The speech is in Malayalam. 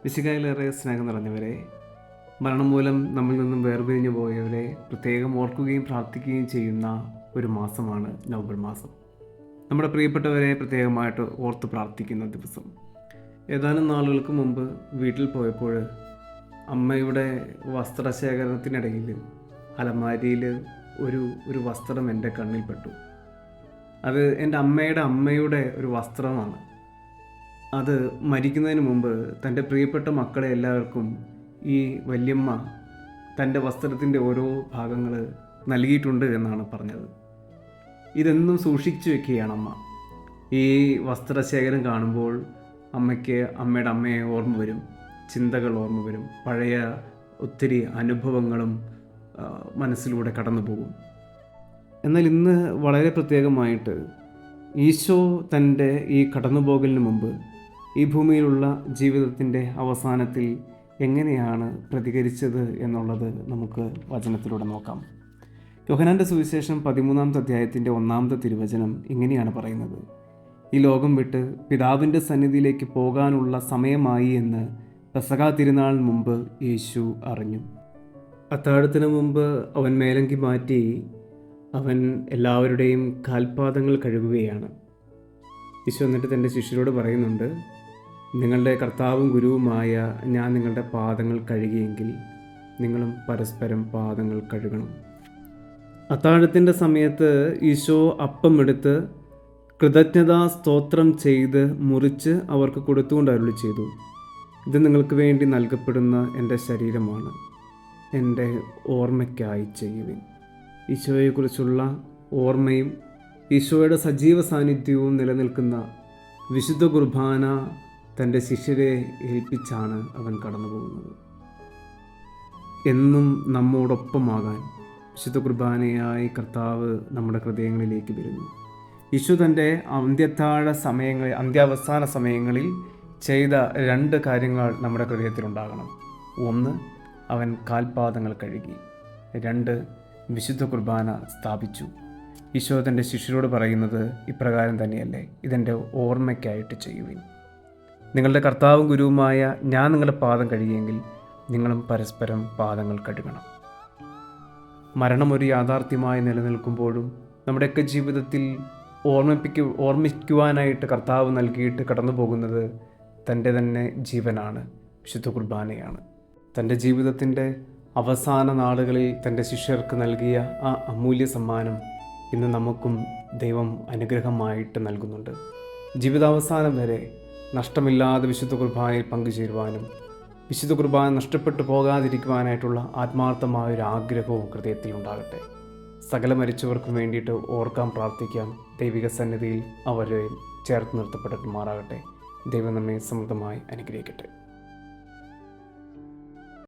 വിശുകായിലേറെ സ്നേഹം നിറഞ്ഞവരെ, മരണം മൂലം നമ്മിൽ നിന്നും വേർപിരിഞ്ഞു പോയവരെ പ്രത്യേകം ഓർക്കുകയും പ്രാർത്ഥിക്കുകയും ചെയ്യുന്ന ഒരു മാസമാണ് നവംബർ മാസം. നമ്മുടെ പ്രിയപ്പെട്ടവരെ പ്രത്യേകമായിട്ട് ഓർത്ത് പ്രാർത്ഥിക്കുന്ന ദിവസം. ഏതാനും നാളുകൾക്ക് മുമ്പ് വീട്ടിൽ പോയപ്പോൾ അമ്മയുടെ വസ്ത്രശേഖരണത്തിനിടയിൽ അലമാരിയിൽ ഒരു വസ്ത്രം എൻ്റെ കണ്ണിൽപ്പെട്ടു. അത് എൻ്റെ അമ്മയുടെ ഒരു വസ്ത്രമാണ്. അത് മരിക്കുന്നതിന് മുമ്പ് തൻ്റെ പ്രിയപ്പെട്ട മക്കളെ എല്ലാവർക്കും ഈ വല്യമ്മ തൻ്റെ വസ്ത്രത്തിൻ്റെ ഓരോ ഭാഗങ്ങൾ നൽകിയിട്ടുണ്ട് എന്നാണ് പറഞ്ഞത്. ഇതെന്നും സൂക്ഷിച്ചു വെക്കുകയാണ് അമ്മ. ഈ വസ്ത്രശേഖരം കാണുമ്പോൾ അമ്മയ്ക്ക് അമ്മയുടെ അമ്മയെ ഓർമ്മ വരും, ചിന്തകൾ ഓർമ്മ വരും, പഴയ ഒത്തിരി അനുഭവങ്ങളും മനസ്സിലൂടെ കടന്നു പോകും. എന്നാൽ ഇന്ന് വളരെ പ്രത്യേകമായിട്ട് ഈശോ തൻ്റെ ഈ കടന്നുപോകലിന് മുമ്പ് ഈ ഭൂമിയിലുള്ള ജീവിതത്തിൻ്റെ അവസാനത്തിൽ എങ്ങനെയാണ് പ്രതികരിച്ചത് എന്നുള്ളത് നമുക്ക് വചനത്തിലൂടെ നോക്കാം. യോഹന്നാൻ്റെ സുവിശേഷം 13-ാമത്തെ അധ്യായത്തിൻ്റെ 1-ാമത്തെ തിരുവചനം ഇങ്ങനെയാണ് പറയുന്നത്: ഈ ലോകം വിട്ട് പിതാവിൻ്റെ സന്നിധിയിലേക്ക് പോകാനുള്ള സമയമായി എന്ന് പെസഹ തിരുനാളിന് മുമ്പ് യേശു അറിഞ്ഞു. അത്താഴത്തിന് മുമ്പ് അവൻ മേലങ്കി മാറ്റി അവൻ എല്ലാവരുടെയും കാൽപാദങ്ങൾ കഴുകുകയാണ്. ഈശോ എന്നിട്ട് തൻ്റെ ശിഷ്യരോട് പറയുന്നുണ്ട്, നിങ്ങളുടെ കർത്താവും ഗുരുവുമായ ഞാൻ നിങ്ങളുടെ പാദങ്ങൾ കഴുകിയെങ്കിൽ നിങ്ങളും പരസ്പരം പാദങ്ങൾ കഴുകണം. അത്താഴത്തിൻ്റെ സമയത്ത് ഈശോ അപ്പം എടുത്ത് കൃതജ്ഞതാ സ്തോത്രം ചെയ്ത് മുറിച്ച് അവർക്ക് കൊടുത്തുകൊണ്ട് അരുളി ചെയ്തു, ഇത് നിങ്ങൾക്ക് വേണ്ടി നൽകപ്പെടുന്ന എൻ്റെ ശരീരമാണ്, എൻ്റെ ഓർമ്മയ്ക്കായി ചെയ്യുവിൻ. ഈശോയെക്കുറിച്ചുള്ള ഓർമ്മയും ഈശോയുടെ സജീവ സാന്നിധ്യവും നിലനിൽക്കുന്ന വിശുദ്ധ കുർബാന തൻ്റെ ശിഷ്യരെ ഏൽപ്പിച്ചാണ് അവൻ കടന്നു പോകുന്നത്. എന്നും നമ്മോടൊപ്പമാകാൻ വിശുദ്ധ കുർബാനയായി കർത്താവ് നമ്മുടെ ഹൃദയങ്ങളിലേക്ക് വരുന്നു. ഈശോ തൻ്റെ അന്ത്യാവസാന സമയങ്ങളിൽ ചെയ്ത 2 കാര്യങ്ങൾ നമ്മുടെ ഹൃദയത്തിലുണ്ടാകണം. 1, അവൻ കാൽപാദങ്ങൾ കഴുകി. 2, വിശുദ്ധ കുർബാന സ്ഥാപിച്ചു. ഈശോ തൻ്റെ ശിഷ്യരോട് പറയുന്നത് ഇപ്രകാരം തന്നെയല്ലേ, ഇതെൻ്റെ ഓർമ്മയ്ക്കായിട്ട് ചെയ്യുവിൻ. നിങ്ങളുടെ കർത്താവും ഗുരുവുമായ ഞാൻ നിങ്ങളുടെ പാദം കഴുകിയെങ്കിൽ നിങ്ങളും പരസ്പരം പാദങ്ങൾ കഴുകണം. മരണം ഒരു യാഥാർത്ഥ്യമായി നിലനിൽക്കുമ്പോഴും നമ്മുടെയൊക്കെ ജീവിതത്തിൽ ഓർമ്മിക്കുവാനായിട്ട് കർത്താവ് നൽകിയിട്ട് കടന്നു പോകുന്നത് തൻ്റെ തന്നെ ജീവനാണ്, വിശുദ്ധ കുർബാനയാണ്. തൻ്റെ ജീവിതത്തിൻ്റെ അവസാന നാളുകളിൽ തൻ്റെ ശിഷ്യർക്ക് നൽകിയ ആ അമൂല്യ സമ്മാനം ഇന്ന് നമുക്കും ദൈവം അനുഗ്രഹമായിട്ട് നൽകുന്നുണ്ട്. ജീവിതാവസാനം വരെ നഷ്ടമില്ലാതെ വിശുദ്ധ കുർബാനയിൽ പങ്കുചേരുവാനും വിശുദ്ധ കുർബാന നഷ്ടപ്പെട്ടു പോകാതിരിക്കുവാനായിട്ടുള്ള ആത്മാർത്ഥമായൊരു ആഗ്രഹവും ഹൃദയത്തിൽ ഉണ്ടാകട്ടെ. സകല മരിച്ചവർക്കും വേണ്ടിയിട്ട് ഓർക്കാൻ പ്രാർത്ഥിക്കാം. ദൈവിക സന്നിധിയിൽ അവരെ ചേർത്ത് നിർത്തപ്പെട്ടിട്ടുമാറാകട്ടെ. ദൈവം നമ്മെ സമൃദ്ധമായി അനുഗ്രഹിക്കട്ടെ.